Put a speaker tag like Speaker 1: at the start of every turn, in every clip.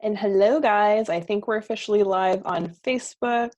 Speaker 1: And hello, guys. I think we're officially live on Facebook.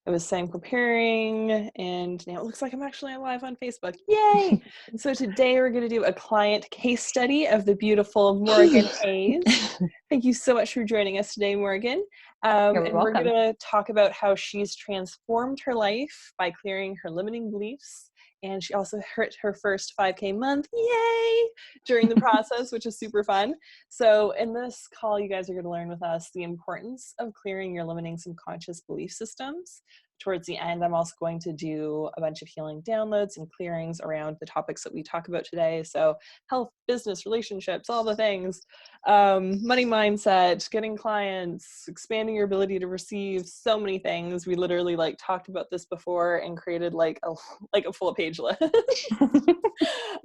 Speaker 1: I was saying preparing, and now it looks like I'm actually live on Facebook. Yay! So today we're going to do a client case study of the beautiful Morgan Hayes. Thank you so much for joining us today, Morgan.
Speaker 2: You're
Speaker 1: And we're going
Speaker 2: welcome.
Speaker 1: to talk about how she's transformed her life by clearing her limiting beliefs. And she also hit her first 5K month, yay, during the process, which is super fun. So in this call, you guys are going to learn with us the importance of clearing your limiting subconscious belief systems. Towards the end, I'm also going to do a bunch of healing downloads and clearings around the topics that we talk about today. So health, business, relationships, all the things, money mindset, getting clients, expanding your ability to receive, so many things. We literally talked about this before and created like a full page list.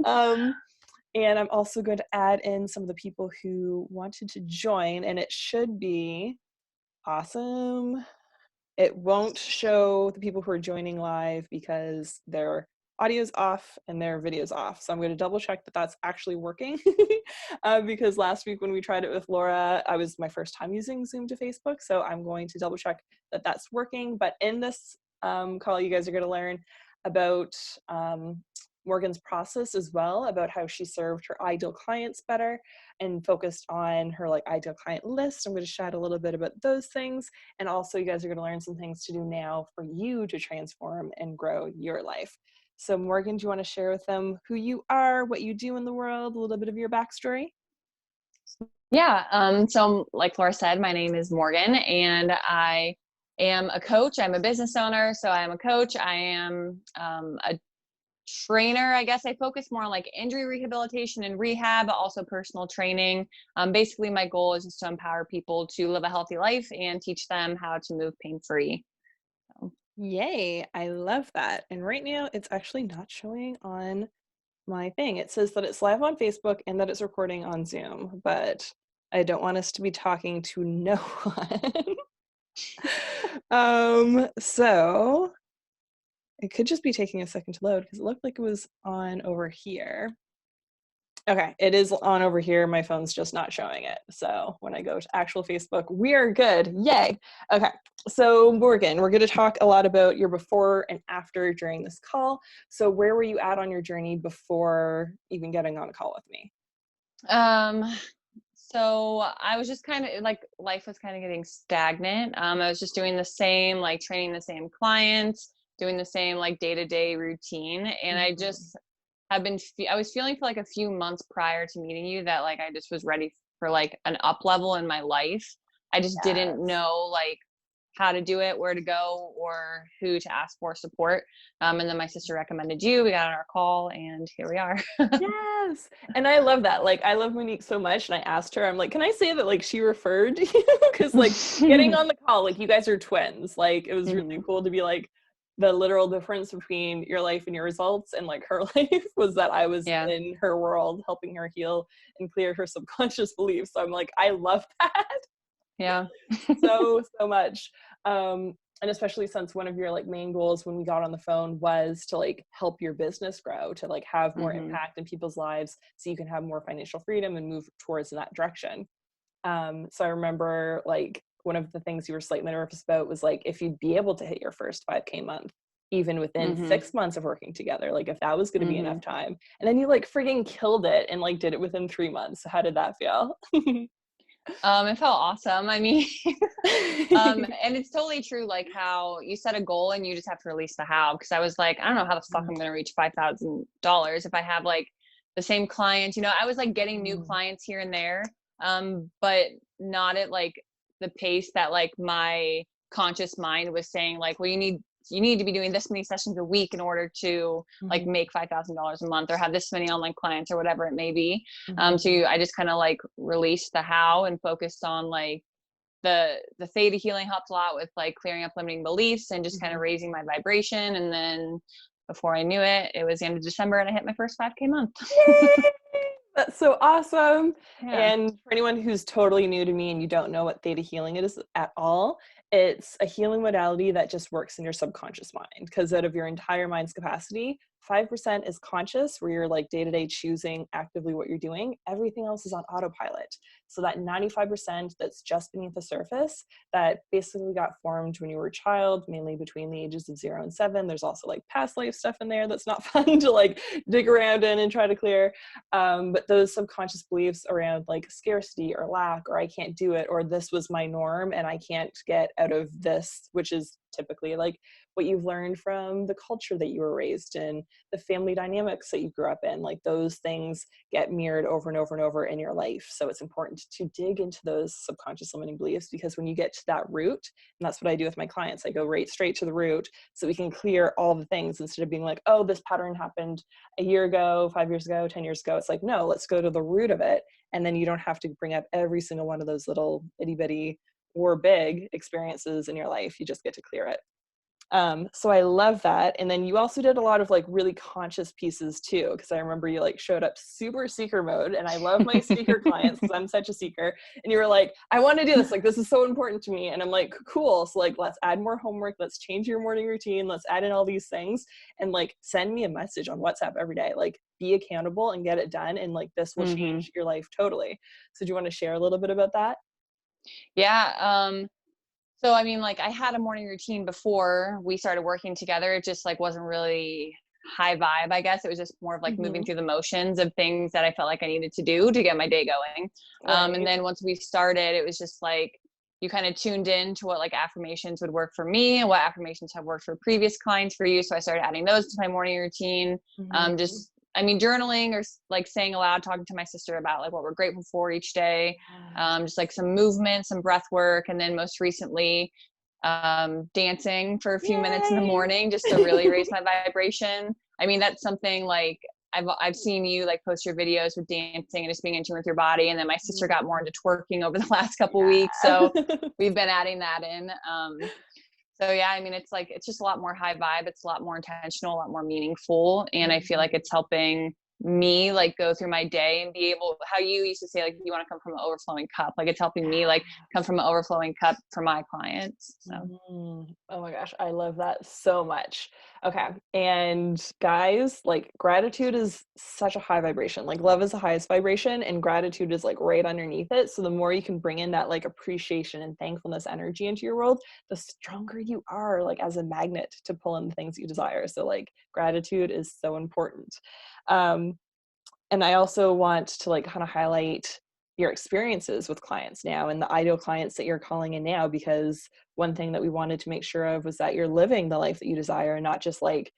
Speaker 1: And I'm also going to add in some of the people who wanted to join, and it should be awesome. It won't show the people who are joining live because their audio's off and their video's off. So I'm going to double check that that's actually working because last week when we tried it with Laura, I was my first time using Zoom to Facebook. So I'm going to double check that that's working. But in this call, you guys are going to learn about Morgan's process as well, about how she served her ideal clients better and focused on her ideal client list. I'm going to chat a little bit about those things. And also you guys are going to learn some things to do now for you to transform and grow your life. So Morgan, do you want to share with them who you are, what you do in the world, a little bit of your backstory?
Speaker 2: Yeah. So like Laura said, my name is Morgan and I am a coach. I'm a business owner. So I am a coach. I am a trainer. I guess I focus more on like injury rehabilitation and rehab, but also personal training. Basically my goal is just to empower people to live a healthy life and teach them how to move pain-free. So.
Speaker 1: Yay, I love that. And right now it's actually not showing on my thing. It says that it's live on Facebook and that it's recording on Zoom, but I don't want us to be talking to no one. So it could just be taking a second to load because it looked like it was on over here. Okay, it is on over here. My phone's just not showing it. So when I go to actual Facebook, we are good. Yay. Okay, so Morgan, we're going to talk a lot about your before and after during this call. So where were you at on your journey before even getting on a call with me?
Speaker 2: So I was just kind of like life was kind of getting stagnant. I was just doing the same, like training the same clients, doing the same like day-to-day routine. And I just have been, I was feeling for like a few months prior to meeting you that like I just was ready for like an up level in my life. I just didn't
Speaker 1: Yes.
Speaker 2: know like how to do it, where to go, or who to ask for support. And then my sister recommended you. We got on our call, and here we are.
Speaker 1: Yes. And I love that. I love Monique so much. And I asked her, I'm like, can I say that she referred you? Because getting on the call, you guys are twins. It was really
Speaker 2: Mhm.
Speaker 1: cool to be the literal difference between your life and your results and her life was that I was
Speaker 2: Yeah.
Speaker 1: in her world helping her heal and clear her subconscious beliefs. So I'm like, I love that
Speaker 2: Yeah.
Speaker 1: so much. And especially since one of your main goals when we got on the phone was to help your business grow, to have more
Speaker 2: Mhm.
Speaker 1: impact in people's lives so you can have more financial freedom and move towards that direction. So I remember one of the things you were slightly nervous about was if you'd be able to hit your first 5K month even within
Speaker 2: Mhm.
Speaker 1: 6 months of working together, if that was going to be enough
Speaker 2: Mhm.
Speaker 1: time. And then you frigging killed it and did it within 3 months. So how did that feel?
Speaker 2: It felt awesome. I mean, and it's totally true, like how you set a goal and you just have to release the how. Because I was like, I don't know how the fuck I'm gonna reach $5,000 if I have like the same clients. I was like getting new clients here and there, but not at like the pace that like my conscious mind was saying. Like, well, you need to be doing this many sessions a week in order to like
Speaker 1: Mhm,
Speaker 2: make $5,000 a month or have this many online clients or whatever it may be.
Speaker 1: mhm,
Speaker 2: I just kind of like released the how and focused on like the theta healing helped a lot with like clearing up limiting beliefs and just kind of
Speaker 1: mhm.
Speaker 2: raising my vibration. And then before I knew it, it was the end of December and I hit my first 5K month.
Speaker 1: Yay! That's so awesome.
Speaker 2: Yeah.
Speaker 1: And for anyone who's totally new to me and you don't know what theta healing is at all, it's a healing modality that just works in your subconscious mind because out of your entire mind's capacity, 5% is conscious, where you're like day-to-day choosing actively what you're doing. Everything else is on autopilot. So that 95% that's just beneath the surface, that basically got formed when you were a child, mainly between the ages of 0 and 7. There's also like past life stuff in there that's not fun to like dig around in and try to clear. But those subconscious beliefs around like scarcity or lack, or I can't do it, or this was my norm and I can't get out of this, which is typically like what you've learned from the culture that you were raised in, the family dynamics that you grew up in, like those things get mirrored over and over and over in your life. So it's important to dig into those subconscious limiting beliefs, because when you get to that root, and that's what I do with my clients, I go right straight to the root so we can clear all the things instead of being like, oh, this pattern happened a year ago, 5 years ago, 10 years ago. It's like, no, let's go to the root of it. And then you don't have to bring up every single one of those little itty bitty or big experiences in your life. You just get to clear it. So I love that. And then you also did a lot of like really conscious pieces too, because I remember you like showed up super seeker mode, and I love my seeker clients because I'm such a seeker. And you were like, I want to do this, like this is so important to me. And I'm like, cool, so like let's add more homework, let's change your morning routine, let's add in all these things, and like send me a message on WhatsApp every day, like be accountable and get it done, and like this will change your life totally. So do you want to share a little bit about that?
Speaker 2: Yeah. So, I mean, like I had a morning routine before we started working together. It just like wasn't really high vibe, I guess. It was just more of like moving through the motions of things that I felt like I needed to do to get my day going. And
Speaker 1: Right.
Speaker 2: then once we started, it was just like you kind of tuned in to what like affirmations would work for me and what affirmations have worked for previous clients for you. So I started adding those to my morning routine. Just I mean, journaling or like saying aloud, talking to my sister about like what we're grateful for each day, just like some movement, some breath work. And then most recently, dancing for a few minutes in the
Speaker 1: Yay.
Speaker 2: morning just to really raise my vibration. I mean, that's something like I've seen you like post your videos with dancing and just being in tune with your body. And then my sister got more into twerking over the last couple weeks. So we've been adding that in. So yeah, I mean, it's like, it's just a lot more high vibe. It's a lot more intentional, a lot more meaningful. And I feel like it's helping me like go through my day and be able, how you used to say, like, you want to come from an overflowing cup. Like it's helping me like come from an overflowing cup for my clients. So.
Speaker 1: Oh my gosh, I love that so much. Okay. And guys, like gratitude is such a high vibration. Like love is the highest vibration, and gratitude is like right underneath it. So the more you can bring in that like appreciation and thankfulness energy into your world, the stronger you are like as a magnet to pull in the things you desire. So like gratitude is so important. Um, and I also want to like kind of highlight your experiences with clients now and the ideal clients that you're calling in now, because one thing that we wanted to make sure of was that you're living the life that you desire, and not just like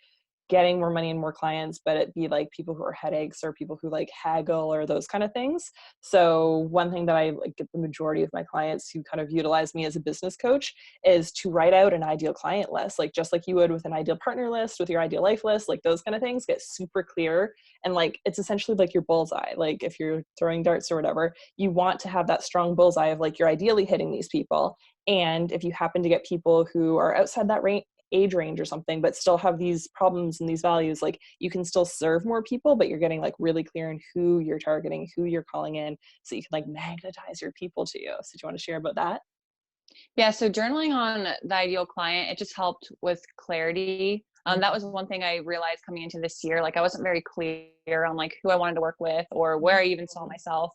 Speaker 1: getting more money and more clients, but it be like people who are headaches or people who like haggle or those kind of things. So one thing that I like get the majority of my clients who kind of utilize me as a business coach is to write out an ideal client list, like just like you would with an ideal partner list, with your ideal life list, like those kind of things get super clear. And like, it's essentially like your bullseye. Like if you're throwing darts or whatever, you want to have that strong bullseye of like, you're ideally hitting these people. And if you happen to get people who are outside that age range or something, but still have these problems and these values, like you can still serve more people, but you're getting like really clear in who you're targeting, who you're calling in, so you can like magnetize your people to you. So do you want to share about that?
Speaker 2: Yeah, so journaling on the ideal client, it just helped with clarity. That was one thing I realized coming into this year. Like I wasn't very clear on like who I wanted to work with or where I even saw myself.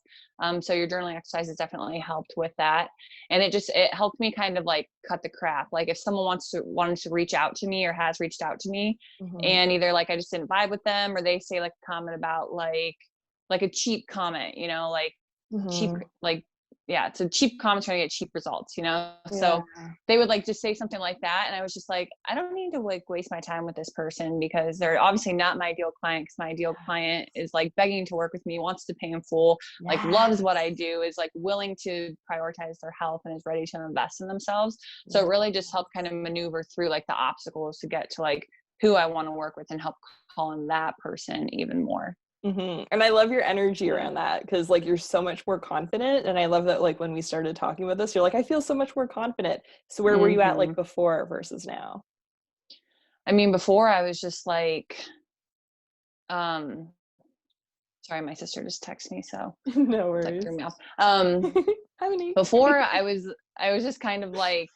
Speaker 2: So your journaling exercises definitely helped with that. And it helped me kind of like cut the crap. Like if someone wanted to reach out to me or has reached out to me, and either like I just didn't vibe with them, or they say like a comment about like a cheap comment, you know, like cheap, like, yeah, it's a cheap comment trying to get cheap results, you know?
Speaker 1: Yeah.
Speaker 2: So they would like just say something like that. And I was just like, I don't need to like waste my time with this person, because they're obviously not my ideal client, because my ideal client is like begging to work with me, wants to pay in full, like loves what I do, is like willing to prioritize their health, and is ready to invest in themselves. So it really just helped kind of maneuver through like the obstacles to get to like who I want to work with and help call in that person even more.
Speaker 1: And I love your energy around that, because like you're so much more confident. And I love that like when we started talking about this, you're like, I feel so much more confident. So where were you at like before versus now?
Speaker 2: I mean, before I was just like, um, sorry, my sister just texted me, so
Speaker 1: No
Speaker 2: that
Speaker 1: worries.
Speaker 2: threw me off.
Speaker 1: Honey.
Speaker 2: Before I was just kind of like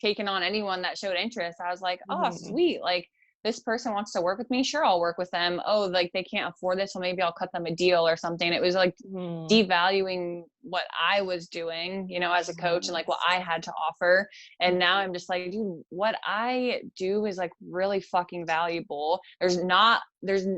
Speaker 2: taking on anyone that showed interest. I was like, oh, sweet. Like this person wants to work with me, sure, I'll work with them. Oh, like they can't afford this, so maybe I'll cut them a deal or something. It was like
Speaker 1: Mhm.
Speaker 2: devaluing what I was doing, you know, as a coach and like what
Speaker 1: Yes.
Speaker 2: I had to offer. And now
Speaker 1: Mhm.
Speaker 2: I'm just like, dude, what I do is like really fucking valuable. There's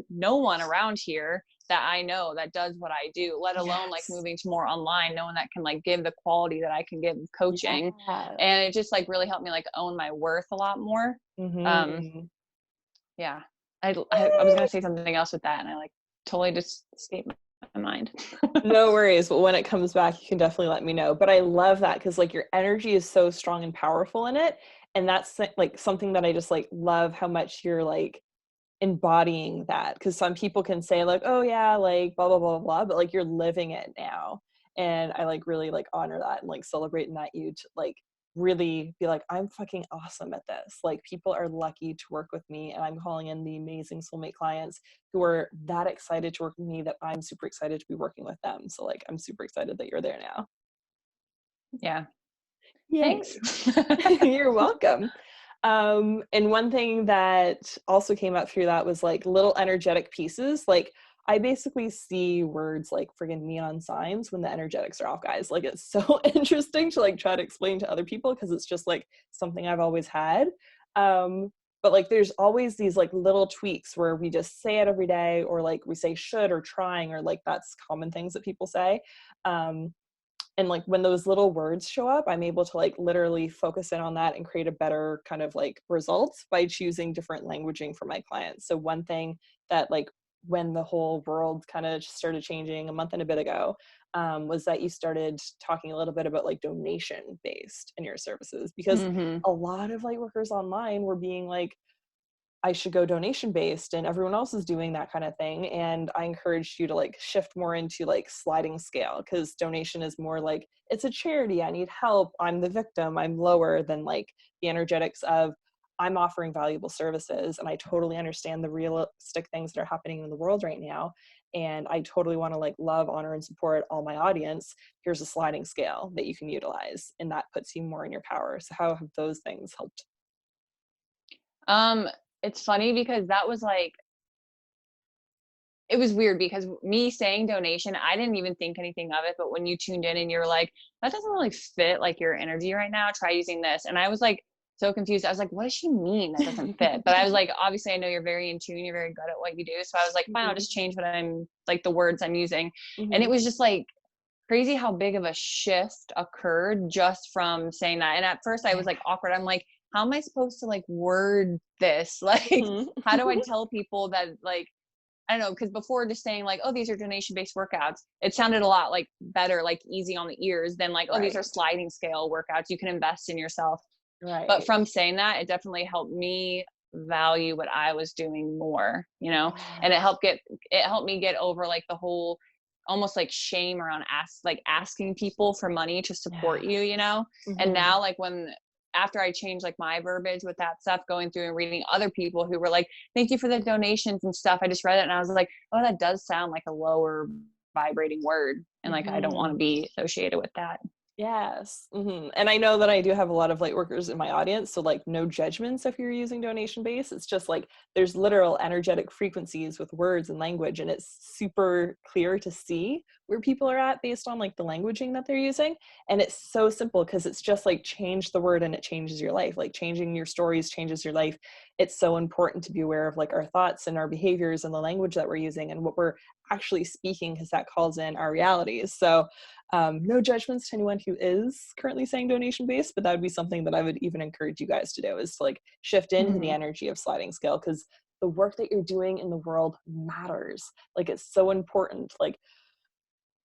Speaker 2: no one around here that I know that does what I do, let alone like
Speaker 1: Yes.
Speaker 2: moving to more online, no one that can like give the quality that I can give with coaching.
Speaker 1: Yeah.
Speaker 2: And it just like really helped me like own my worth a lot more. Um,
Speaker 1: Mhm.
Speaker 2: yeah. I was gonna say something else with that, and I like totally just escaped my mind.
Speaker 1: No worries. But when it comes back, you can definitely let me know. But I love that because like your energy is so strong and powerful in it. And that's like something that I just like love how much you're like embodying that. Because some people can say like, oh yeah, like blah blah blah blah, but like you're living it now. And I like really like honor that and like celebrating that you to like really be like, I'm fucking awesome at this. Like people are lucky to work with me, and I'm calling in the amazing soulmate clients who are that excited to work with me that I'm super excited to be working with them. So like I'm super excited that you're there now.
Speaker 2: Yeah. Thanks.
Speaker 1: Yay. You're welcome. And one thing that also came up through that was like little energetic pieces. Like I basically see words like friggin' neon signs when the energetics are off, guys. Like it's so interesting to like try to explain to other people because it's just like something I've always had. But like there's always these like little tweaks where we just say it every day, or like we say should or trying, or like that's common things that people say. Um, and like when those little words show up, I'm able to like literally focus in on that and create a better kind of like results by choosing different languaging for my clients. So one thing that like when the whole world kind of started changing a month and a bit ago, was that you started talking a little bit about like donation based in your services, because
Speaker 2: Hmm.
Speaker 1: a lot of light workers online were being like, I should go donation based and everyone else is doing that kind of thing. And I encouraged you to like shift more into like sliding scale, because donation is more like it's a charity. I need help. I'm the victim. I'm lower than like the energetics of I'm offering valuable services and I totally understand the realistic things that are happening in the world right now. And I totally want to like love, honor, and support all my audience. Here's a sliding scale that you can utilize, and that puts you more in your power. So how have those things helped?
Speaker 2: Um, it's funny because that was like it was weird because me saying donation, I didn't even think anything of it. But when you tuned in and you're like, that doesn't really fit like your energy right now, try using this. And I was like so confused. I was like, what does she mean that doesn't fit? But I was like, obviously, I know you're very in tune, you're very good at what you do. So I was like, fine, I'll
Speaker 1: Mhm.
Speaker 2: just change what I'm like the words I'm using. And it
Speaker 1: Mhm.
Speaker 2: was just like crazy how big of a shift occurred just from saying that. And at first I
Speaker 1: Yeah.
Speaker 2: was like awkward. I'm like, how am I supposed to like word this? Like,
Speaker 1: Mhm.
Speaker 2: how do I tell people that like I don't know, because before just saying like, oh, these are donation-based workouts, it sounded a lot like better, like easy on the ears than like, oh, these are
Speaker 1: Right.
Speaker 2: sliding scale workouts. You can invest in yourself. But
Speaker 1: Right.
Speaker 2: from saying that, it definitely helped me value what I was doing more, you know, and
Speaker 1: Yes.
Speaker 2: it helped me get over like the whole almost like shame around asking people for money to support
Speaker 1: Yeah.
Speaker 2: you, you know. And
Speaker 1: Mhm.
Speaker 2: now like when after I changed like my verbiage with that stuff, going through and reading other people who were like, thank you for the donations and stuff, I just read it and I was like, oh, that does sound like a lower vibrating word, and like I don't want to
Speaker 1: Mhm.
Speaker 2: be associated with that.
Speaker 1: Yes. And I know that I do have a lot of light workers in my audience, so like no judgments if you're using donation base. It's just like there's literal energetic frequencies with words and language, and it's super clear to see where people are at based on like the languaging that they're using. And it's so simple because it's just like change the word and it changes your life. Like changing your stories changes your life. It's so important to be aware of like our thoughts and our behaviors and the language that we're using and what we're actually speaking, because that calls in our realities. So no judgments to anyone who is currently saying donation based, but that would be something that I would even encourage you guys to do, is to like shift into the
Speaker 2: Hmm.
Speaker 1: energy of sliding scale, because the work that you're doing in the world matters. Like it's so important. Like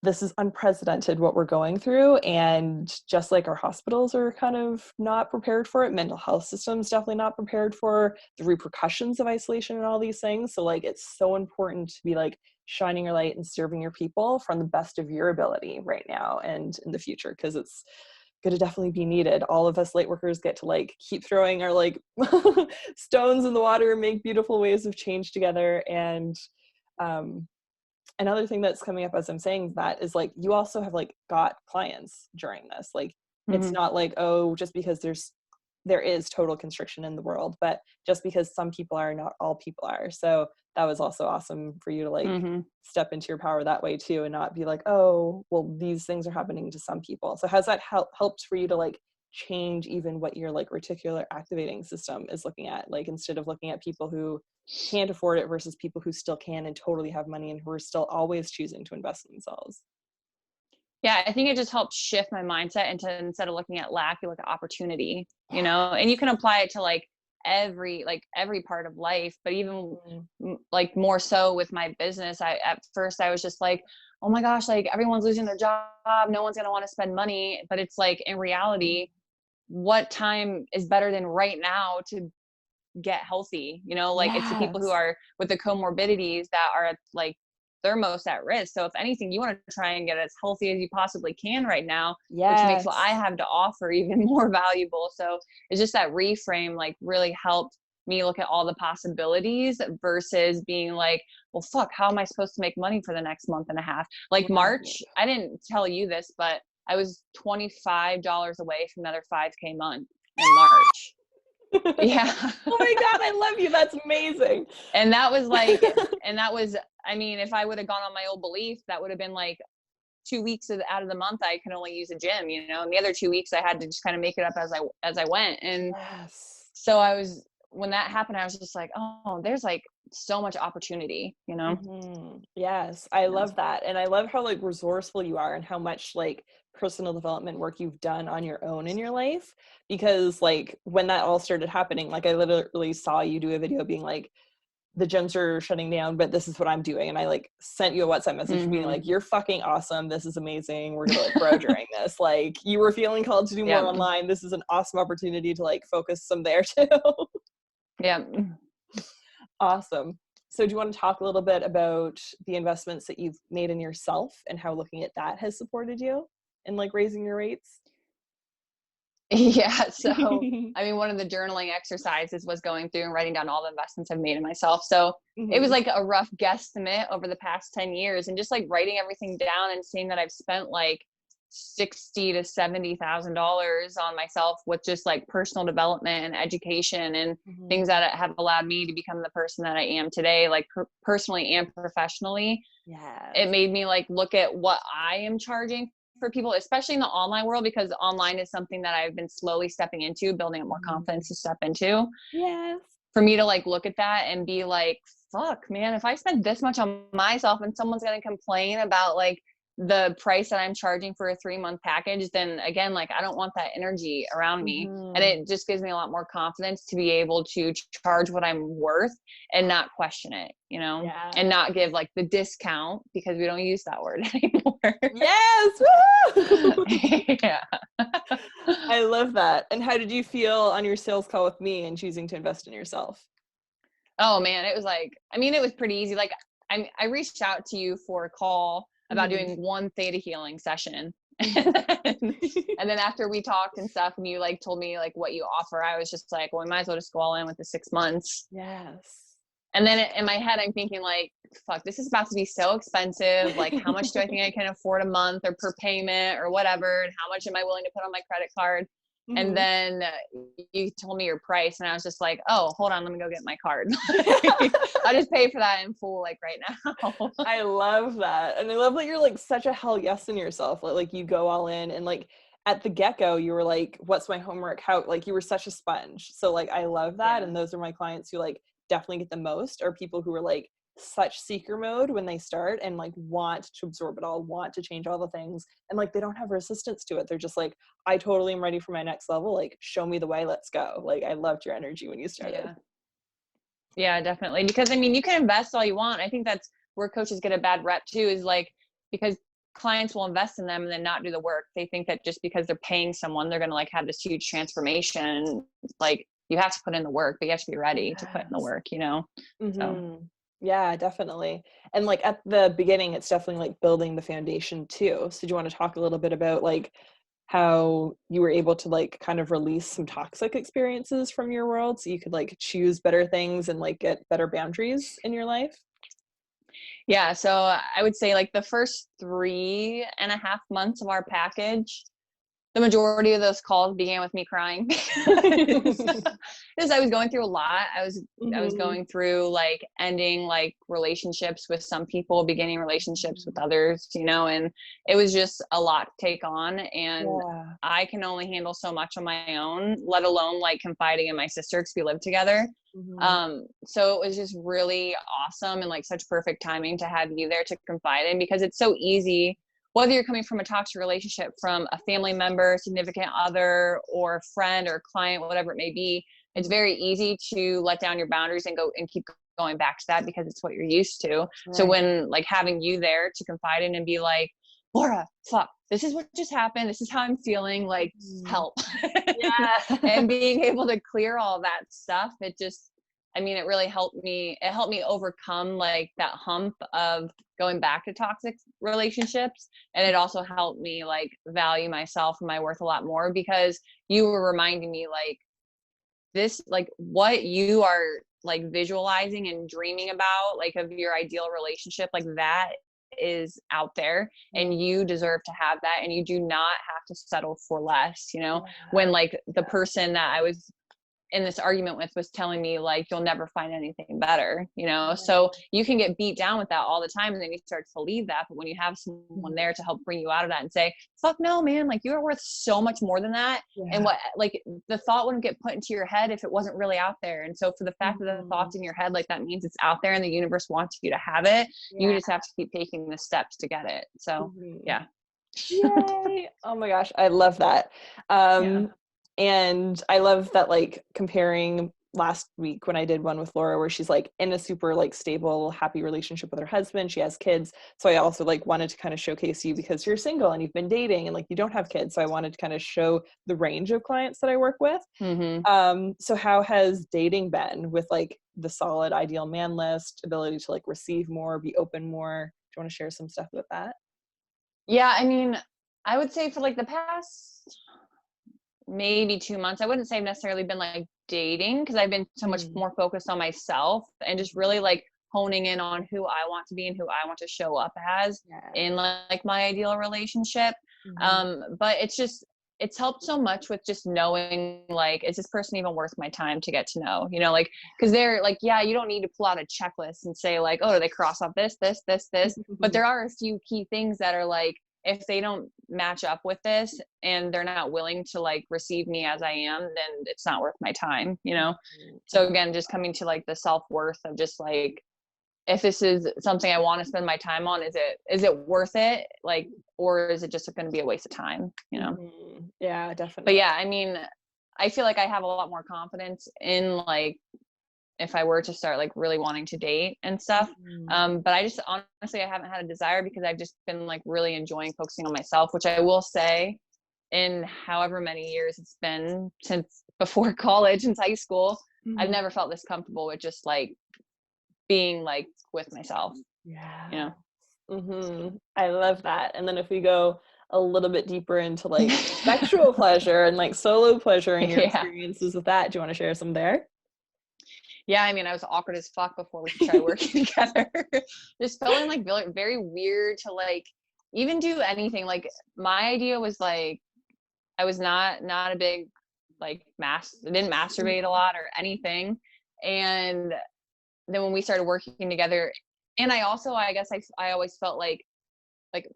Speaker 1: this is unprecedented what we're going through, and just like our hospitals are kind of not prepared for it, mental health systems definitely not prepared for the repercussions of isolation and all these things. So like it's so important to be like shining your light and serving your people from the best of your ability right now and in the future, because it's going to definitely be needed. All of us light workers get to like keep throwing our like stones in the water and make beautiful ways of change together. And um another thing that's coming up as I'm saying that is like you also have like got clients during this. Like it's
Speaker 2: Hmm.
Speaker 1: not like, oh, just because there's there is total constriction in the world, but just because some people are, not all people are. So that was also awesome for you to like step into your power that way too, and not be like, oh, well, these things are happening to some people. So has that helped for you to like change even what your like reticular activating system is looking at? Like, instead of looking at people who can't afford it versus people who still can and totally have money and who are still always choosing to invest in themselves.
Speaker 2: Yeah, I think it just helped shift my mindset into, instead of looking at lack, you look at opportunity, you know, and you can apply it to like every part of life, but even like more so with my business. At first I was just like, oh my gosh, like everyone's losing their job, no one's going to want to spend money. But it's like, in reality, what time is better than right now to get healthy? You know, like it's the people who
Speaker 1: Yes.
Speaker 2: are with the comorbidities that are like, they're most at risk. So if anything, you want to try and get as healthy as you possibly can right now, which makes what I
Speaker 1: Yes.
Speaker 2: have to offer even more valuable. So it's just that reframe like really helped me look at all the possibilities versus being like, well, fuck, how am I supposed to make money for the next month and a half? Like
Speaker 1: Right.
Speaker 2: March, I didn't tell you this, but I was $25 away from another 5K month in March. Yeah.
Speaker 1: Oh my God, I love you. That's amazing.
Speaker 2: And that was like, and that was, I mean, if I would have gone on my old belief, that would have been like 2 weeks out of the month I can only use a gym, you know, and the other 2 weeks I had to just kind of make it up as I went. And
Speaker 1: Yes.
Speaker 2: so when that happened, I was just like, oh, there's like so much opportunity, you know?
Speaker 1: Yes, I
Speaker 2: Yeah.
Speaker 1: love that. And I love how like resourceful you are and how much like personal development work you've done on your own in your life. Because like when that all started happening, like I literally saw you do a video being like, the gyms are shutting down, but this is what I'm doing. And I like sent you a WhatsApp message being like, you're fucking awesome. This is amazing. We're gonna like grow during this. Like, you were feeling called to do more
Speaker 2: Yeah.
Speaker 1: online. This is an awesome opportunity to like focus some there too.
Speaker 2: Yeah.
Speaker 1: Awesome. So do you want to talk a little bit about the investments that you've made in yourself and how looking at that has supported you in like raising your rates?
Speaker 2: Yeah. So, I mean, one of the journaling exercises was going through and writing down all the investments I've made in myself. So it was like a rough guesstimate over the past 10 years, and just like writing everything down and seeing that I've spent like 60 to $70,000 on myself with just like personal development and education and things that have allowed me to become the person that I am today, like personally and professionally. It
Speaker 1: Yes.
Speaker 2: made me like look at what I am charging for people, especially in the online world, because online is something that I've been slowly stepping into, building up more confidence to step into.
Speaker 1: Yes.
Speaker 2: For me to like look at that and be like, fuck, man, if I spend this much on myself and someone's going to complain about like the price that I'm charging for a 3-month package, then again, like I don't want that energy around me. And it just gives me a lot more confidence to be able to charge what I'm worth and not question it, you know,
Speaker 1: Yeah.
Speaker 2: and not give like the discount, because we don't use that word anymore.
Speaker 1: Yes. Woo!
Speaker 2: Yeah.
Speaker 1: I love that. And how did you feel on your sales call with me and choosing to invest in yourself?
Speaker 2: Oh man, it was like, I mean, it was pretty easy. Like I reached out to you for a call about doing one theta healing session. And then after we talked and stuff and you like told me like what you offer, I was just like, well, we might as well just go all in with the 6 months.
Speaker 1: Yes.
Speaker 2: And then in my head, I'm thinking like, fuck, this is about to be so expensive. Like, how much do I think I can afford a month or per payment or whatever? And how much am I willing to put on my credit card? And then you told me your price, and I was just like, oh, hold on, let me go get my card. I'll just pay for that in full, like right now.
Speaker 1: I love that. And I love that you're like such a hell yes in yourself. Like you go all in, and like at the get-go, you were like, what's my homework? How, like, you were such a sponge. So like I love that.
Speaker 2: Yeah.
Speaker 1: And those are my clients who like definitely get the most, are people who are like such seeker mode when they start and like want to absorb it all, want to change all the things, and like they don't have resistance to it. They're just like, I totally am ready for my next level. Like, show me the way, let's go. Like, I loved your energy when you started.
Speaker 2: Yeah. Yeah, definitely. Because I mean, you can invest all you want. I think that's where coaches get a bad rep too, is like, because clients will invest in them and then not do the work. They think that just because they're paying someone, they're going to like have this huge transformation. Like, you have to put in the work, but you have to be ready to put in the
Speaker 1: Yes.
Speaker 2: work, you know? So.
Speaker 1: Yeah, definitely. And like at the beginning, it's definitely like building the foundation too. So do you want to talk a little bit about like how you were able to like kind of release some toxic experiences from your world so you could like choose better things and like get better boundaries in your life?
Speaker 2: Yeah, so I would say like the first 3.5 months of our package, the majority of those calls began with me crying because I was going through a lot. I was
Speaker 1: Mhm.
Speaker 2: going through like ending like relationships with some people, beginning relationships with others, you know, and it was just a lot to take on. And
Speaker 1: Yeah.
Speaker 2: I can only handle so much on my own, let alone like confiding in my sister because we live together.
Speaker 1: Mhm.
Speaker 2: So it was just really awesome and like such perfect timing to have you there to confide in, because it's so easy, whether you're coming from a toxic relationship, from a family member, significant other, or friend or client, whatever it may be, it's
Speaker 1: Mhm.
Speaker 2: very easy to let down your boundaries and go and keep going back to that because it's what you're used to. So
Speaker 1: Right.
Speaker 2: when like having you there to confide in and be like, Laura, fuck, this is what just happened. This is how I'm feeling. Like,
Speaker 1: Mhm.
Speaker 2: help.
Speaker 1: Yeah.
Speaker 2: And being able to clear all that stuff, it just, I mean, it really helped me. It helped me overcome like that hump of going back to toxic relationships. And it also helped me like value myself and my worth a lot more, because you were reminding me like this, like what you are like visualizing and dreaming about, like of your ideal relationship, like that is out there, and you deserve to have that, and you do not have to settle for less, you know.
Speaker 1: Yeah.
Speaker 2: When like the person that I was in this argument with was telling me like you'll never find anything better, you know. So you can get beat down with that all the time, and then you start to believe that. But when you have someone there to help bring you out of that and say, fuck no, man, like you're worth so much more than that. And
Speaker 1: Yeah.
Speaker 2: what, like, the thought wouldn't get put into your head if it wasn't really out there. And so for the fact that the
Speaker 1: Mhm.
Speaker 2: thought's in your head, like that means it's out there and the universe wants you to have it. You
Speaker 1: Yeah.
Speaker 2: just have to keep taking the steps to get it. So
Speaker 1: Mhm.
Speaker 2: yeah.
Speaker 1: Yay. Oh my gosh, I love that.
Speaker 2: Yeah.
Speaker 1: And I love that, like, comparing last week when I did one with Laura where she's like in a super like stable, happy relationship with her husband. She has kids. So I also like wanted to kind of showcase you because you're single and you've been dating and like you don't have kids. So I wanted to kind of show the range of clients that I work with.
Speaker 2: Mm-hmm.
Speaker 1: So how has dating been with like the solid ideal man list, ability to like receive more, be open more? Do you want to share some stuff with that?
Speaker 2: Yeah, I mean, I would say for like the past maybe 2 months, I wouldn't say I've necessarily been like dating, because I've been so much
Speaker 1: Mm.
Speaker 2: more focused on myself and just really like honing in on who I want to be and who I want to show up as
Speaker 1: Yeah.
Speaker 2: in like my ideal relationship.
Speaker 1: Mhm.
Speaker 2: But it's helped so much with just knowing like, is this person even worth my time to get to know, you know, like, because they're like, yeah, you don't need to pull out a checklist and say like, oh, do they cross off this, but there are a few key things that are like, if they don't match up with this and they're not willing to like receive me as I am, then it's not worth my time, you know? So again, just coming to like the self-worth of just like, if this is something I want to spend my time on, is it worth it? Like, or is it just going to be a waste of time, you know?
Speaker 1: Mhm. Yeah,
Speaker 2: But
Speaker 1: definitely.
Speaker 2: yeah, I mean, I feel like I have a lot more confidence in like, if I were to start like really wanting to date and stuff.
Speaker 1: Mhm.
Speaker 2: But I just honestly, I haven't had a desire because I've just been like really enjoying focusing on myself, which I will say, in however many years it's been since before college, since high school, I've
Speaker 1: Mhm.
Speaker 2: never felt this comfortable with just like being like with myself, you
Speaker 1: Yeah.
Speaker 2: know?
Speaker 1: I love that. And then if we go a little bit deeper into like sexual pleasure and like solo pleasure and your
Speaker 2: Yeah.
Speaker 1: experiences with that, do you want to share some there?
Speaker 2: Yeah, I mean, I was awkward as fuck before we started working together. Just feeling like very weird to like even do anything. Like my idea was like, I was not a big like I didn't masturbate a lot or anything. And then when we started working together, and I also, I guess I always felt like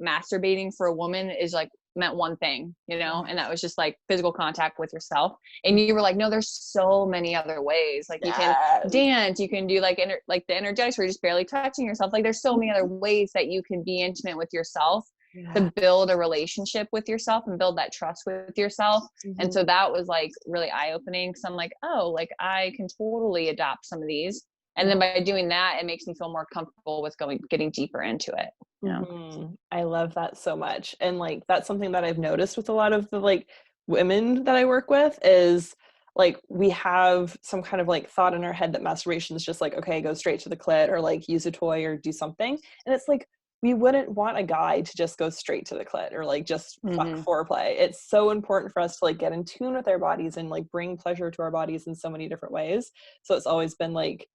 Speaker 2: masturbating for a woman is like meant one thing, you know, and that was just like physical contact with yourself. And you were like, no, there's so many other ways. Like you can
Speaker 1: Yes.
Speaker 2: dance, you can do like like the energetics where you're just barely touching yourself. Like there's so many other ways that you can be intimate with yourself,
Speaker 1: Yeah.
Speaker 2: to build a relationship with yourself and build that trust with yourself. And
Speaker 1: Mhm.
Speaker 2: so that was like really eye opening. So I'm like, oh, like I can totally adopt some of these. And
Speaker 1: Yeah.
Speaker 2: then by doing that, it makes me feel more comfortable with getting deeper into it, you know?
Speaker 1: I love that so much. And like that's something that I've noticed with a lot of the like women that I work with is like we have some kind of like thought in our head that masturbation is just like, okay, go straight to the clit or like use a toy or do something. And it's like we wouldn't want a guy to just go straight to the clit or like just fuck
Speaker 2: Mm-hmm.
Speaker 1: foreplay. It's so important for us to like get in tune with our bodies and like bring pleasure to our bodies in so many different ways. So it's always been like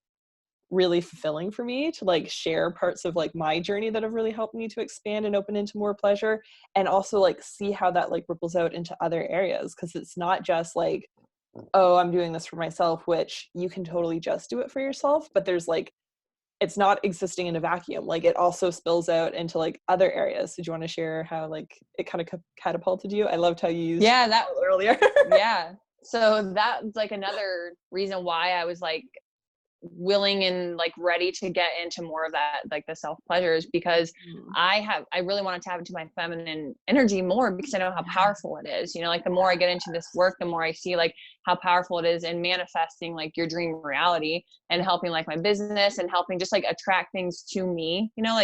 Speaker 1: really fulfilling for me to like share parts of like my journey that have really helped me to expand and open into more pleasure, and also like see how that like ripples out into other areas, because it's not just like, oh, I'm doing this for myself, which you can totally just do it for yourself, but there's like, it's not existing in a vacuum. Like it also spills out into like other areas. Did you want to share how like it kind of catapulted you? I loved how you used
Speaker 2: that
Speaker 1: earlier.
Speaker 2: yeah. So that's like another reason why I was like willing and like ready to get into more of that, like the self pleasures, because I really want to tap into my feminine energy more, because I know how powerful it is. You know, like the more I get into this work, the more I see like how powerful it is in manifesting like your dream reality, and helping like my business, and helping just like attract things to me, you know,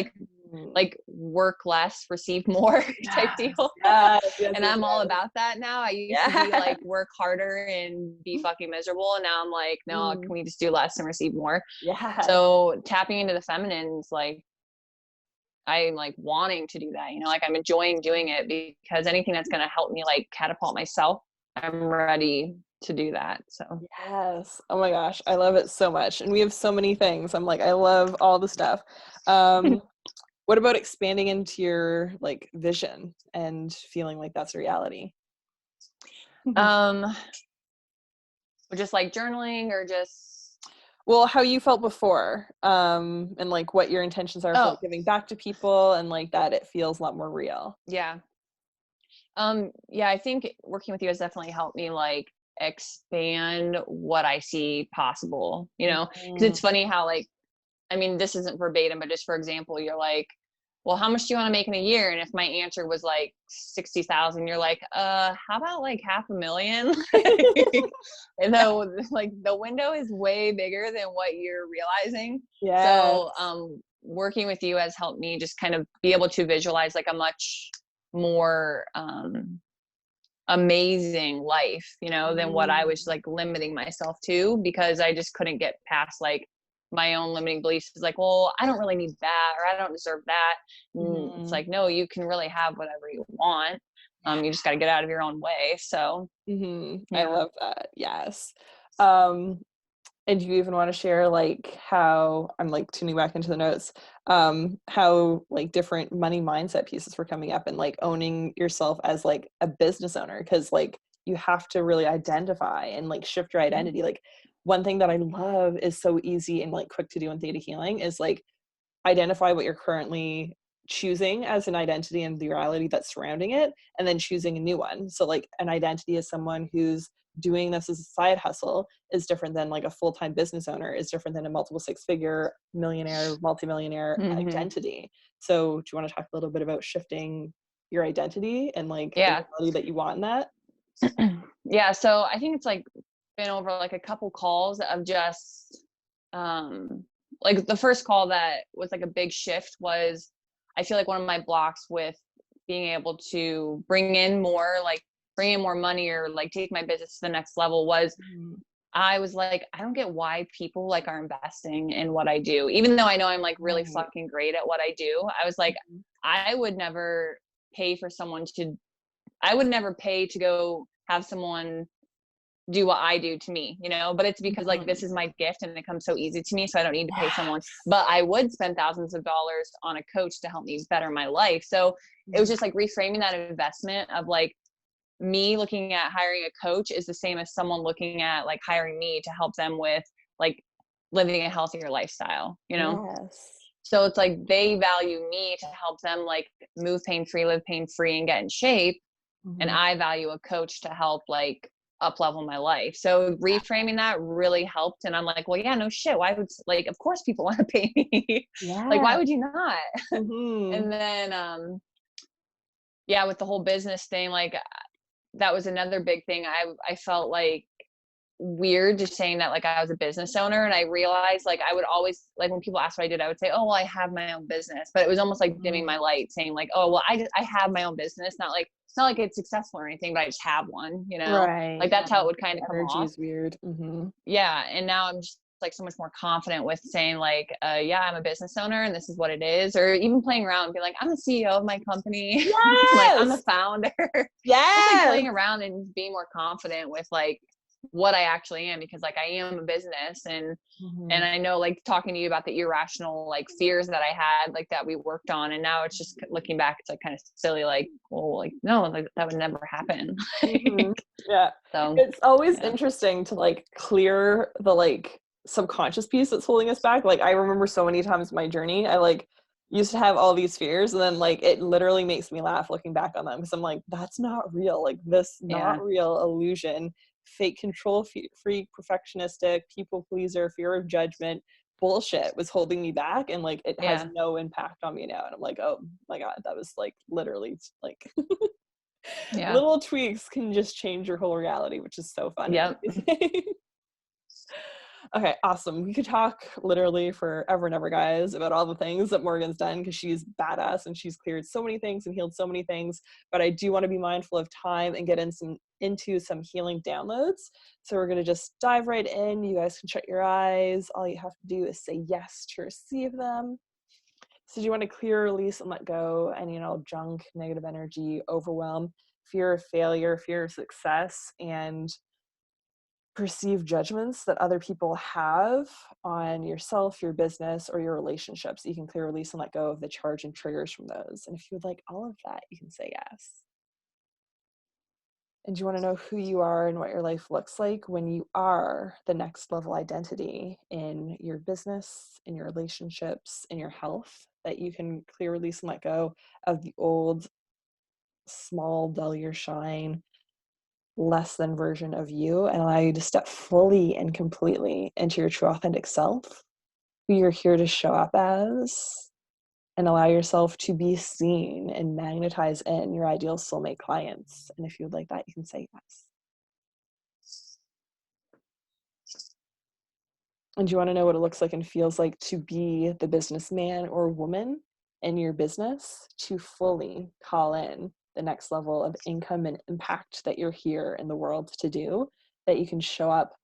Speaker 2: like work less, receive more type deal. And I'm all about that now. I used to be like work harder and be fucking miserable, and now I'm like, no, can we just do less and receive more? So tapping into the feminine is like, I'm like wanting to do that, you know, like I'm enjoying doing it, because anything that's going to help me like catapult myself, I'm ready to do that. So
Speaker 1: yes, oh my gosh, I love it so much, and we have so many things. I'm like, I love all the stuff. What about expanding into your like vision and feeling like that's a reality?
Speaker 2: just like journaling, or just,
Speaker 1: well, how you felt before, and like what your intentions are for like, giving back to people, and like that it feels a lot more real.
Speaker 2: Yeah, I think working with you has definitely helped me like expand what I see possible, you know, because it's funny how like, I mean, this isn't verbatim, but just for example, you're like, well, how much do you want to make in a year? And if my answer was like 60,000, you're like, how about like 500,000? And though like the window is way bigger than what you're realizing. So working with you has helped me just kind of be able to visualize like a much more amazing life, you know, than what I was like limiting myself to, because I just couldn't get past like my own limiting beliefs. It's like, well, I don't really need that, or I don't deserve that. It's like, no, you can really have whatever you want. You just got to get out of your own way. So
Speaker 1: I love that. Yes. And do you even want to share like how, I'm like tuning back into the notes, how like different money mindset pieces were coming up, and like owning yourself as like a business owner? Because like you have to really identify and like shift your identity. Like one thing that I love is so easy and like quick to do in theta healing is like identify what you're currently choosing as an identity and the reality that's surrounding it, and then choosing a new one. So like an identity as someone who's doing this as a side hustle is different than like a full-time business owner, is different than a multiple six-figure millionaire, multimillionaire identity. So do you want to talk a little bit about shifting your identity and like the reality that you want in that?
Speaker 2: So I think it's like been over like a couple calls of just like the first call that was like a big shift was, I feel like one of my blocks with being able to bring in more money, or like take my business to the next level was, I was like, I don't get why people like are investing in what I do, even though I know I'm like really fucking great at what I do. I was like, I would never pay for someone to, I would never pay to go have someone do what I do to me, you know, but it's because like this is my gift and it comes so easy to me, so I don't need to pay someone. But I would spend thousands of dollars on a coach to help me better my life. So it was just like reframing that investment of like, me looking at hiring a coach is the same as someone looking at like hiring me to help them with like living a healthier lifestyle, you know? So it's like they value me to help them like move pain-free, live pain-free, and get in shape. And I value a coach to help like up level my life. So reframing that really helped. And I'm like, well, yeah, no shit. Why would, like, of course people want to pay me. Like, why would you not? And then, with the whole business thing, like that was another big thing. I felt like weird just saying that like I was a business owner, and I realized like I would always, like when people asked what I did, I would say, oh well, I have my own business. But it was almost like dimming my light, saying like, oh well, I have my own business, not like it's not like it's successful or anything, but I just have one, you know? Like that's how it would kind of come off.
Speaker 1: Is weird.
Speaker 2: And now I'm just like so much more confident with saying like, I'm a business owner and this is what it is, or even playing around and be like, I'm the CEO of my company. Like I'm the founder. Just like playing around and being more confident with like what I actually am, because like I am a business, and I know, like, talking to you about the irrational, like, fears that I had, like, that we worked on, and now it's just looking back, it's like kind of silly, like, well, like, no, like that would never happen.
Speaker 1: Mhm. Yeah.
Speaker 2: So
Speaker 1: It's always
Speaker 2: yeah.
Speaker 1: interesting to, like, clear the, like, subconscious piece that's holding us back. Like, I remember so many times in my journey, I, like, used to have all these fears, and then, like, it literally makes me laugh looking back on them because 'cause I'm like, "That's not real. Like, this
Speaker 2: Yeah.
Speaker 1: not real illusion, fake control freak, perfectionistic, people pleaser, fear of judgment, bullshit was holding me back, and, like, it has
Speaker 2: Yeah.
Speaker 1: no impact on me now." And I'm like, "Oh my god, that was, like, literally, like"
Speaker 2: Yeah.
Speaker 1: little tweaks can just change your whole reality, which is so fun and
Speaker 2: Yep.
Speaker 1: amazing. Okay, awesome. We could talk literally forever and ever, guys, about all the things that Morgan's done because she's badass and she's cleared so many things and healed so many things. But I do want to be mindful of time and get into some healing downloads. So we're gonna just dive right in. You guys can shut your eyes. All you have to do is say yes to receive them. So do you want to clear, release, and let go any junk, negative energy, overwhelm, fear of failure, fear of success, and perceived judgments that other people have on yourself, your business, or your relationships? You can clear, release, and let go of the charge and triggers from those. And if you would like all of that, you can say yes. And you want to know who you are and what your life looks like when you are the next level identity in your business, in your relationships, in your health, that you can clear, release, and let go of the old, small, dull your shine, less than version of you and allow you to step fully and completely into your true authentic self, who you're here to show up as, and allow yourself to be seen and magnetize in your ideal soulmate clients. And if you would like that, you can say yes. And you want to know what it looks like and feels like to be the businessman or woman in your business, to fully call in the next level of income and impact that you're here in the world to do, that you can show up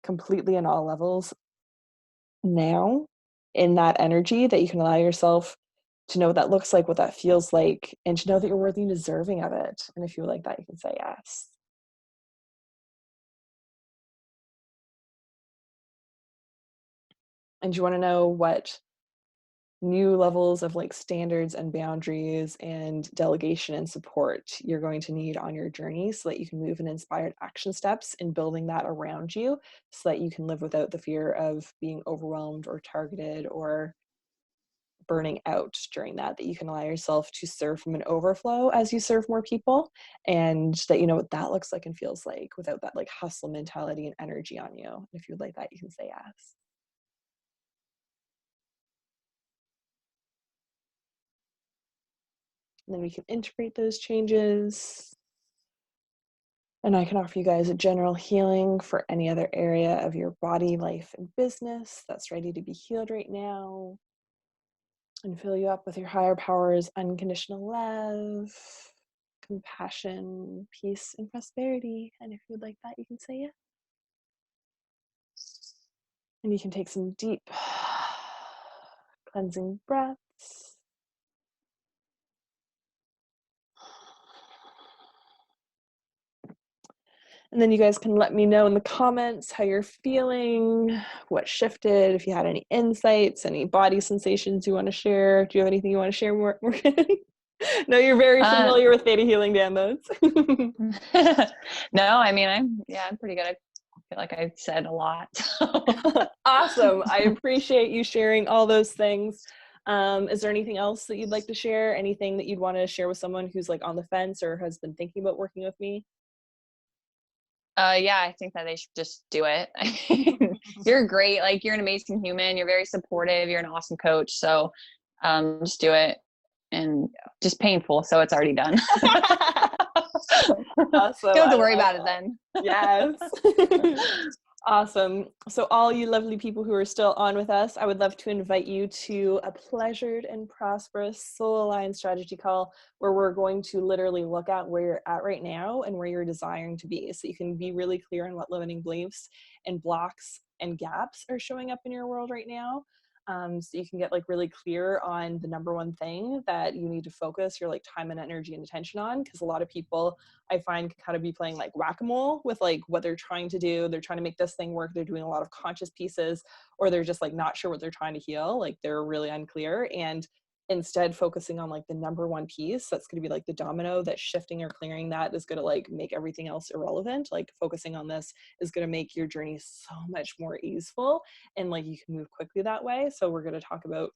Speaker 1: completely in all levels now in that energy, that you can allow yourself to know what that looks like, what that feels like, and to know that you're worthy and deserving of it. And if you like that, you can say yes. And you want to know what new levels of like standards and boundaries and delegation and support you're going to need on your journey so that you can move in inspired action steps in building that around you so that you can live without the fear of being overwhelmed or targeted or burning out during that you can allow yourself to serve from an overflow as you serve more people, and that you know what that looks like and feels like without that like hustle mentality and energy on you. And if you'd like that, you can say yes. And then we can integrate those changes. And I can offer you guys a general healing for any other area of your body, life, and business that's ready to be healed right now. And fill you up with your higher powers, unconditional love, compassion, peace, and prosperity. And if you'd like that, you can say yes. And you can take some deep cleansing breaths. And then you guys can let me know in the comments how you're feeling, what shifted, if you had any insights, any body sensations you want to share. Do you have anything you want to share, Morgan? No, you're very
Speaker 2: Uh,
Speaker 1: familiar with theta healing downloads.
Speaker 2: no, I mean, I'm pretty good. I feel like I said a lot.
Speaker 1: Awesome. I appreciate you sharing all those things. Is there anything else that you'd like to share? Anything that you'd want to share with someone who's like on the fence or has been thinking about working with me?
Speaker 2: Yeah, I think that they should just do it. I mean, you're great. Like, you're an amazing human. You're very supportive. You're an awesome coach. So, just do it, and just painful. So it's already done.
Speaker 1: Awesome.
Speaker 2: Don't have
Speaker 1: I
Speaker 2: to worry
Speaker 1: love
Speaker 2: about it
Speaker 1: that.
Speaker 2: then.
Speaker 1: Yes. Awesome. So all you lovely people who are still on with us, I would love to invite you to a pleasured and prosperous soul aligned strategy call where we're going to literally look at where you're at right now and where you're desiring to be so you can be really clear on what limiting beliefs and blocks and gaps are showing up in your world right now. So you can get like really clear on the number one thing that you need to focus your like time and energy and attention on. Because a lot of people I find can kind of be playing like whack-a-mole with like what they're trying to do. They're trying to make this thing work. They're doing a lot of conscious pieces, or they're just like not sure what they're trying to heal. Like they're really unclear. And instead focusing on like the number one piece that's going to be like the domino, that shifting or clearing that is going to like make everything else irrelevant. Like focusing on this is going to make your journey so much more easeful, and like you can move quickly that way. So we're going to talk about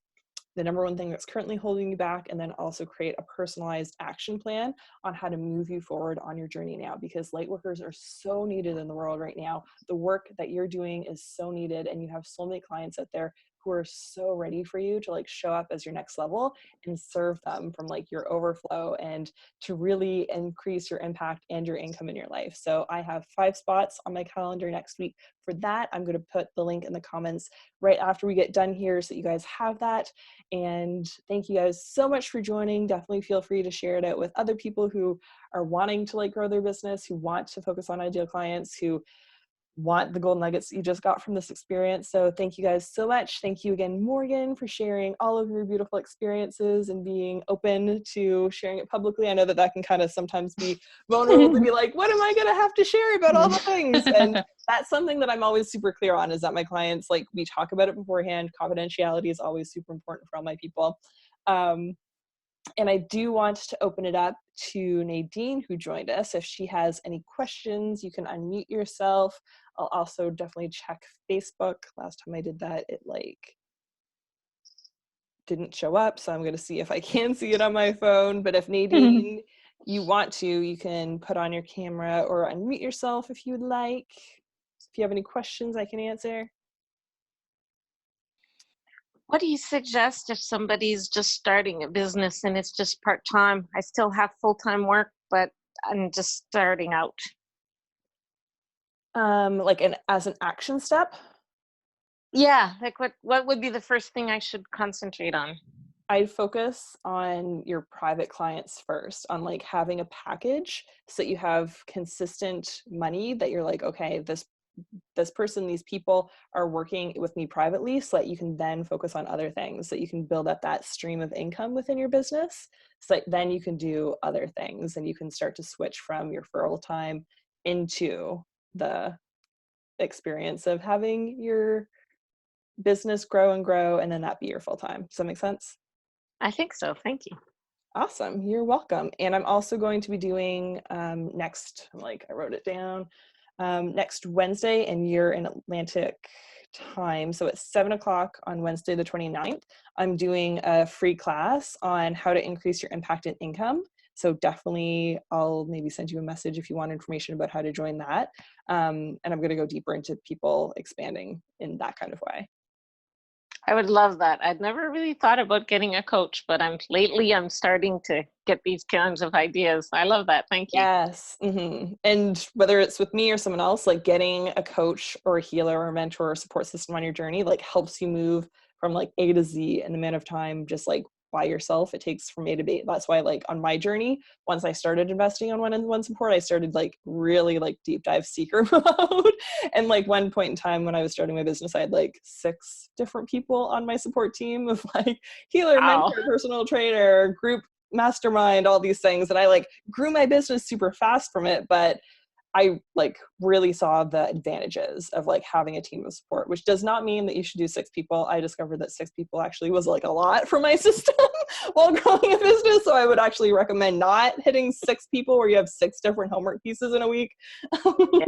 Speaker 1: the number one thing that's currently holding you back, and then also create a personalized action plan on how to move you forward on your journey now, because light workers are so needed in the world right now. The work that you're doing is so needed, and you have so many clients out there who are so ready for you to like show up as your next level and serve them from like your overflow, and to really increase your impact and your income in your life. So I have 5 spots on my calendar next week for that. I'm going to put the link in the comments right after we get done here so you guys have that. And thank you guys so much for joining. Definitely feel free to share it out with other people who are wanting to like grow their business, who want to focus on ideal clients, who want the gold nuggets you just got from this experience. So thank you guys so much. Thank you again, Morgan, for sharing all of your beautiful experiences and being open to sharing it publicly. I know that that can kind of sometimes be vulnerable to be like, what am I going to have to share about all the things? And that's something that I'm always super clear on, is that my clients, like, we talk about it beforehand. Confidentiality is always super important for all my people. And I do want to open it up to Nadine, who joined us. If she has any questions, you can unmute yourself. I'll also definitely check Facebook. Last time I did that, it like didn't show up. So I'm going to see if I can see it on my phone. But if Nadine, you want to, you can put on your camera or unmute yourself if you would like. If you have any questions, I can answer.
Speaker 3: What do you suggest if somebody's just starting a business and it's just part-time? I still have full-time work, but I'm just starting out.
Speaker 1: Like as an action step?
Speaker 3: Yeah, like what would be the first thing I should concentrate on?
Speaker 1: I'd focus on your private clients first, on like having a package so that you have consistent money, that you're like, okay, this person, these people are working with me privately, so that you can then focus on other things, that you can build up that stream of income within your business, so that then you can do other things and you can start to switch from your full time into the experience of having your business grow and grow, and then that be your full time. Does that make sense?
Speaker 3: I think so. Thank you.
Speaker 1: Awesome. You're welcome. And I'm also going to be doing next, like I wrote it down, next Wednesday, and you're in Atlantic time. So it's 7 o'clock on Wednesday, the 29th. I'm doing a free class on how to increase your impact and income. So definitely I'll maybe send you a message if you want information about how to join that. And I'm going to go deeper into people expanding in that kind of way.
Speaker 3: I would love that. I'd never really thought about getting a coach, but I'm starting to get these kinds of ideas. I love that. Thank you.
Speaker 1: Yes. Mm-hmm. And whether it's with me or someone else, like getting a coach or a healer or a mentor or support system on your journey, like helps you move from like A to Z in the amount of time, just like by yourself. It takes from A to B. That's why like on my journey, once I started investing on one-on-one support, I started like really like deep dive seeker mode. And like one point in time when I was starting my business, I had like 6 different people on my support team of like healer,
Speaker 3: Wow.
Speaker 1: mentor, personal trainer, group mastermind, all these things. And I like grew my business super fast from it, but I like really saw the advantages of like having a team of support, which does not mean that you should do 6 people. I discovered that 6 people actually was like a lot for my system while growing a business. So I would actually recommend not hitting 6 people where you have 6 different homework pieces in a week.
Speaker 3: Yeah.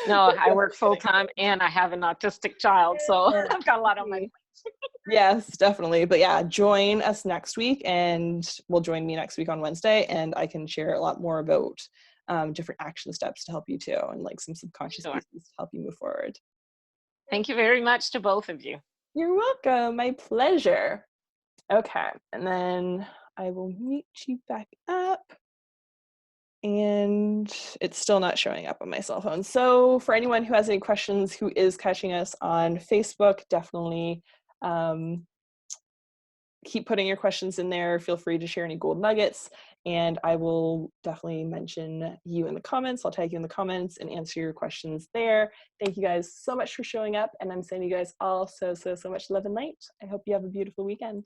Speaker 3: No, I work full time and I have an autistic child, so I've got a lot on my plate.
Speaker 1: Yes, definitely. But yeah, join us next week, and will join me next week on Wednesday, and I can share a lot more about different action steps to help you too, and like some subconscious
Speaker 3: Sure.
Speaker 1: pieces to help you move forward.
Speaker 3: Thank you very much to both of you.
Speaker 1: You're welcome. My pleasure. Okay. And then I will meet you back up. And it's still not showing up on my cell phone. So for anyone who has any questions, who is catching us on Facebook, definitely keep putting your questions in there. Feel free to share any gold nuggets, and I will definitely mention you in the comments. I'll tag you in the comments and answer your questions there. Thank you guys so much for showing up, and I'm sending you guys all so much love and light. I hope you have a beautiful weekend.